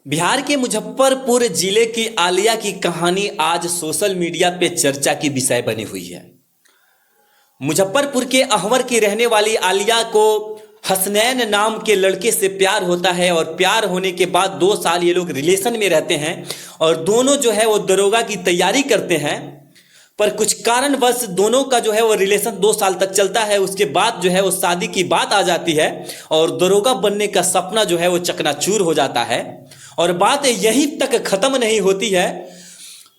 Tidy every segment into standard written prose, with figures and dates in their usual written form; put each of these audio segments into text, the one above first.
बिहार के मुजफ्फरपुर जिले की आलिया की कहानी आज सोशल मीडिया पे चर्चा की विषय बनी हुई है। मुजफ्फरपुर के अहवर की रहने वाली आलिया को हसनैन नाम के लड़के से प्यार होता है और प्यार होने के बाद 2 साल ये लोग रिलेशन में रहते हैं और दोनों जो है वो दरोगा की तैयारी करते हैं। पर कुछ कारणवश दोनों का जो है वो रिलेशन 2 साल तक चलता है। उसके बाद जो है वो शादी की बात आ जाती है और दरोगा बनने का सपना जो है वो चकनाचूर हो जाता है। और बात यहीं तक खत्म नहीं होती है।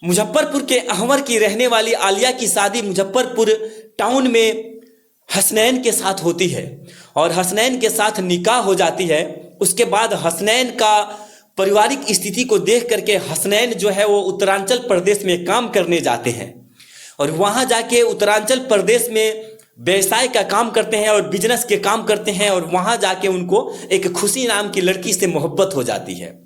मुजफ्फरपुर के अहवर की रहने वाली आलिया की शादी मुजफ्फरपुर टाउन में हसनैन के साथ होती है और हसनैन के साथ निकाह हो जाती है। उसके बाद हसनैन का पारिवारिक स्थिति को देख करके हसनैन जो है वो उत्तरांचल प्रदेश में काम करने जाते हैं और वहाँ जाके उत्तरांचल प्रदेश में व्यवसाय का काम करते हैं और बिजनेस के काम करते हैं और वहाँ जाके उनको एक खुशी नाम की लड़की से मोहब्बत हो जाती है।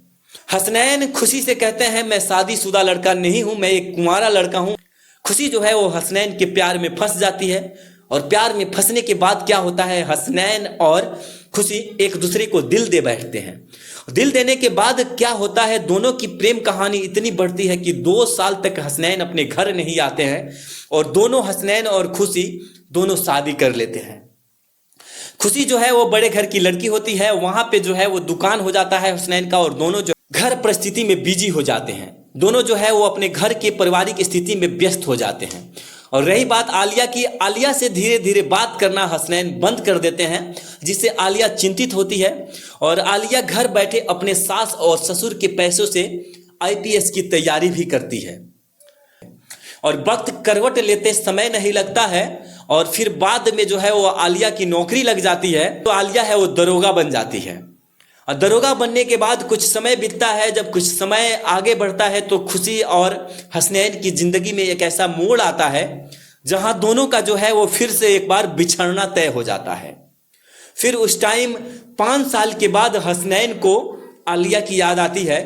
हसनैन खुशी से कहते हैं मैं शादीशुदा लड़का नहीं हूँ, मैं एक कुंवारा लड़का हूँ। खुशी जो है वो हसनैन के प्यार में फंस जाती है और प्यार में फंसने के बाद क्या होता है, हसनैन और खुशी एक दूसरे को दिल दे बैठते हैं। दिल देने के बाद क्या होता है, दोनों की प्रेम कहानी इतनी बढ़ती है कि 2 साल तक हसनैन अपने घर नहीं आते हैं और दोनों हसनैन और खुशी दोनों शादी कर लेते हैं। खुशी जो है वो बड़े घर की लड़की होती है, वहां पे जो है वो दुकान हो जाता है हसनैन का और दोनों जो घर परिस्थिति में बिजी हो जाते हैं। दोनों जो है वो अपने घर के पारिवारिक स्थिति में व्यस्त हो जाते हैं। और रही बात आलिया की, आलिया से धीरे धीरे बात करना हसनैन बंद कर देते हैं, जिससे आलिया चिंतित होती है और आलिया घर बैठे अपने सास और ससुर के पैसों से आईपीएस की तैयारी भी करती है। और वक्त करवट लेते समय नहीं लगता है और फिर बाद में जो है वो आलिया की नौकरी लग जाती है, तो आलिया है वो दरोगा बन जाती है। और दरोगा बनने के बाद कुछ समय बीतता है। जब कुछ समय आगे बढ़ता है तो खुशी और हसनैन की जिंदगी में एक ऐसा मोड़ आता है जहां दोनों का जो है वो फिर से एक बार बिछड़ना तय हो जाता है। फिर उस टाइम 5 साल के बाद हसनैन को आलिया की याद आती है।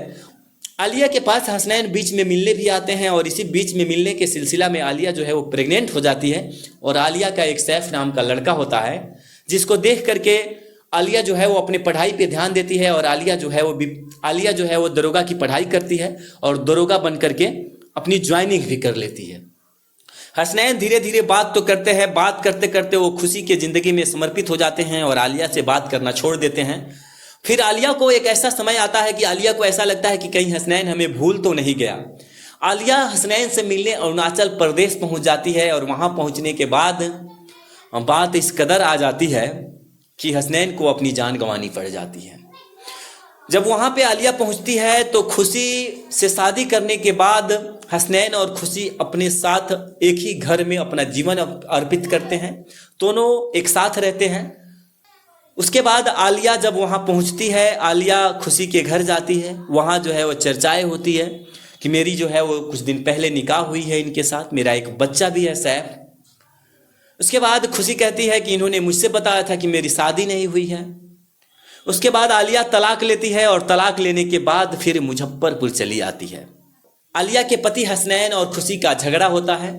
आलिया के पास हसनैन बीच में मिलने भी आते हैं और इसी बीच में मिलने के सिलसिला में आलिया जो है वो प्रेग्नेंट हो जाती है और आलिया का एक सैफ नाम का लड़का होता है, जिसको देख करके आलिया जो है वो अपनी पढ़ाई पे ध्यान देती है और आलिया जो है वो दरोगा की पढ़ाई करती है और दरोगा बन करके अपनी ज्वाइनिंग भी कर लेती है। हसनैन धीरे धीरे बात तो करते हैं, बात करते करते वो खुशी के ज़िंदगी में समर्पित हो जाते हैं और आलिया से बात करना छोड़ देते हैं। फिर आलिया को एक ऐसा समय आता है कि आलिया को ऐसा लगता है कि कहीं हसनैन हमें भूल तो नहीं गया। आलिया हसनैन से मिलने अरुणाचल प्रदेश पहुंच जाती है और वहां पहुंचने के बाद बात इस कदर आ जाती है कि हसनैन को अपनी जान गंवानी पड़ जाती है। जब वहां पे आलिया पहुंचती है तो खुशी से शादी करने के बाद हसनैन और खुशी अपने साथ एक ही घर में अपना जीवन अर्पित करते हैं, दोनों एक साथ रहते हैं। उसके बाद आलिया जब वहां पहुंचती है, आलिया खुशी के घर जाती है। वहां जो है वो चर्चाएं होती है कि मेरी जो है वो कुछ दिन पहले निकाह हुई है इनके साथ, मेरा एक बच्चा भी है सैफ। उसके बाद खुशी कहती है कि इन्होंने मुझसे बताया था कि मेरी शादी नहीं हुई है। उसके बाद आलिया तलाक लेती है और तलाक लेने के बाद फिर मुजफ्फरपुर चली आती है। आलिया के पति हसनैन और खुशी का झगड़ा होता है,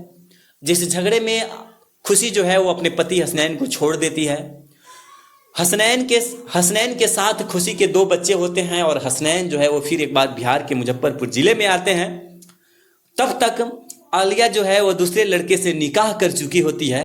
जिस झगड़े में खुशी जो है वो अपने पति हसनैन को छोड़ देती है। हसनैन के साथ खुशी के 2 बच्चे होते हैं और हसनैन जो है वो फिर एक बार बिहार के मुजफ्फरपुर जिले में आते हैं। तब तक आलिया जो है वो दूसरे लड़के से निकाह कर चुकी होती है।